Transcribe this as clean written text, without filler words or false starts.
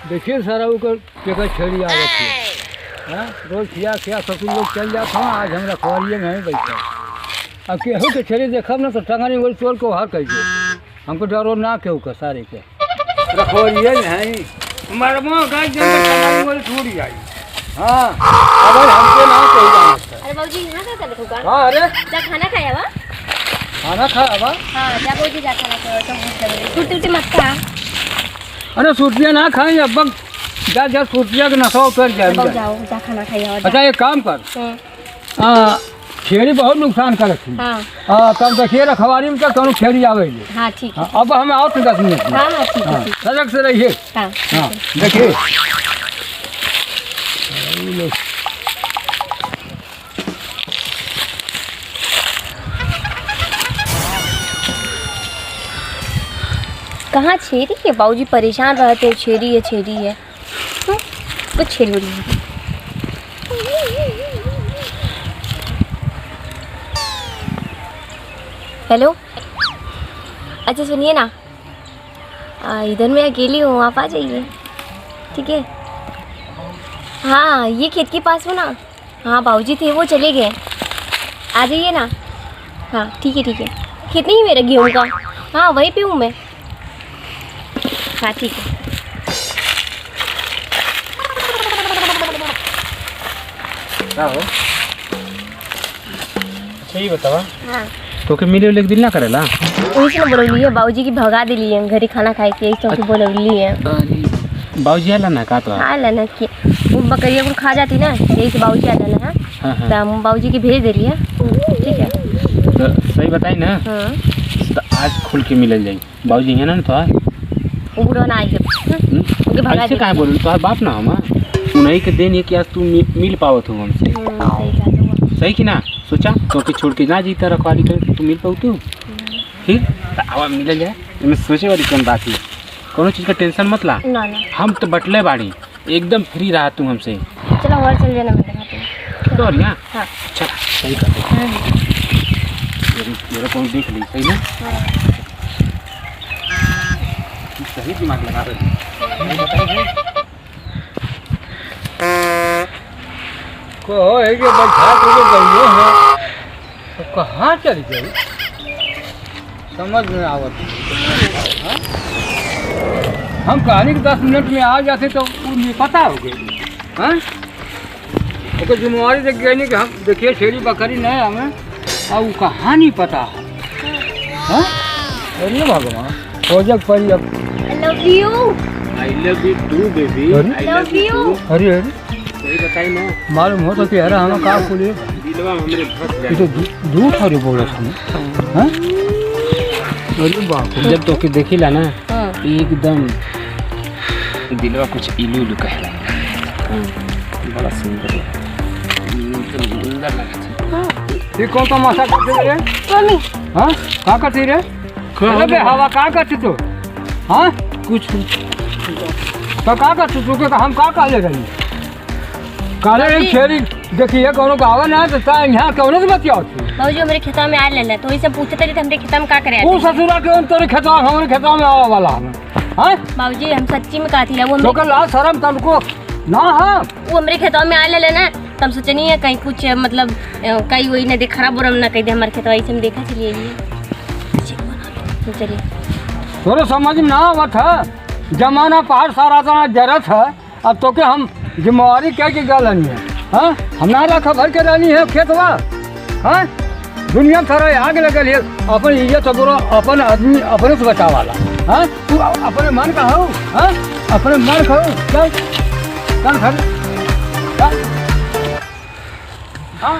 देखिए सारा वो केकर छेड़ी आ रखी है। रोज खिया ससुर लोग चल जाते हैं, आज हम रखवालिए में बैठा। अब केहू के छेड़ी देखब ना तो टंगनी बोल चोर को हार कहिए, हमको डरो ना केहू का सारे के रखवालिए नहीं मरमो गाय टंगनी बोल छूट जाई। हाँ अगर हमको ना कही जाना। अरे बाबूजी यहाँ क्या कर रखोगा? हाँ अरे जा खाना खाया वा? खाना खाया वा? हाँ जा बाबूजी जा खाना खाया। छुट्टी मत खा। अरे सूटिया ना खाएंगे अब जा सूटिया के नशा उतर जाएंगे। जाओ जा खाना खाया। अच्छा एक काम कर, छेड़ी बहुत नुकसान कर रखी। हाँ तब देखिए रखवारी में तक छेड़ी आवे। हाँ ठीक है। अब हमें आओ 10 मिनट। हाँ हाँ ठीक है। सजग से रहिए। हाँ देखिए कहाँ छेड़ी है? बाबूजी परेशान रहते हैं, छेड़ी है। कुछ छेड़ी नहीं। हेलो, अच्छा सुनिए ना, इधर मैं अकेली हूँ, आप आ जाइए। ठीक है। हाँ ये खेत के पास हो ना। हाँ बाबूजी थे, वो चले गए। आ जाइए ना। हाँ ठीक है। खेत नहीं मेरा गेहूँ का। हाँ वहीं पे हूँ मैं। हाँ ठीक है। क्या हो? अच्छा ये बतावा। हाँ तो के मिले दिल ना करेला? वही से बोलौली है, बाबूजी की भगा दिली है, घरे खाना खाए के तो बोलौली है। बाबूजी आला ना का तो? आला ना कि वो बकरिया को खा जाती ना, यही से बाबूजी आला ना। हाँ तो हम बाबूजी की भेज दिली है। ठीक है तो सही बताई ना। हाँ तो आज खुल के मिल जाई। बाबूजी है ना तो वो बुरा ना आई है, उनके भगा ऐसे काहे बोल? तो बाप ना हम उन्हीं के देन ये कि आज तू मिल पावत हो हमसे। सही कि ना? सोचा तो कि छोड़ के ना जीता रखवाली कर तू मिल पाऊ तू। ठीक आवा मिल जाए। मैं सोचे वाली कौन बात है, कोनो चीज़ का टेंशन मत ला। ना हम तो बटले बाड़ी एकदम फ्री रहा तू हमसे। चलो और चल जाना मैं। तो यहाँ हाँ चल सही कर मेरा कौन देख ली। सही ना? सही दिमाग लगा रही को है कि बैठा तो गई है तो कहाँ चली गई समझ में आवत। हम कहानी के 10 मिनट में आ जाते तो उन्हें पता हो गई। हाँ तो जिम्मेवारी देख गई कि हम देखिए छेड़ी बकरी नहीं हमें और वो कहानी पता है। हाँ अरे भगवान प्रोजेक्ट पर अब I love you too baby। I love you too। अरे सही बताई ना। मालूम हो तो कह रहा हम का बोले दिलवा हमरे भस जाए। ये तो दूध हरे बोल रहे हैं। हां अरे बाप जब तो के देखिला ना एकदम दिलवा कुछ इलू इलू कहला। बड़ा सुंदर लगता। ये कौन सा मासा करते रे? मम्मी। हां का करती रे? अरे हवा का करती तू? हां कुछ तो का करती तू के हम का ले रही काले छेड़ी देखिए कोनो गावा ना तो यहाँ कौन से बतिया बाबूजी हमरे खेतवा में आ लेना तो वही पूछते थे हमरे खेतवा में का करे वो ससुरा के तेरे खेतवा हमरे खेतवा में आवा वाला है। हां बाबूजी हम सच्ची में कहती है वो तो ला शर्म तुमको ना। हां वो हमरे खेतवा में आ लेना तब सोचनी है कहीं कुछ मतलब कहीं वही ना देख खराब बुरा ना कह दे हमारे खेतवा ऐसे हम देखा चलिए चलिए तोरे समझ में ना आवत है। जमाना पहाड़ सारा तना जरत है। अब तो के हम जिम्मेवारी क्या की गलनी है। हाँ हमारा खबर के रहनी है खेतवा। हाँ दुनिया सारा आग लगल है अपन इज्जत बुरा अपन आदमी अपने से बचा वाला। हाँ तू अपने मन का हो। हाँ अपने मन का हो चल घर। हाँ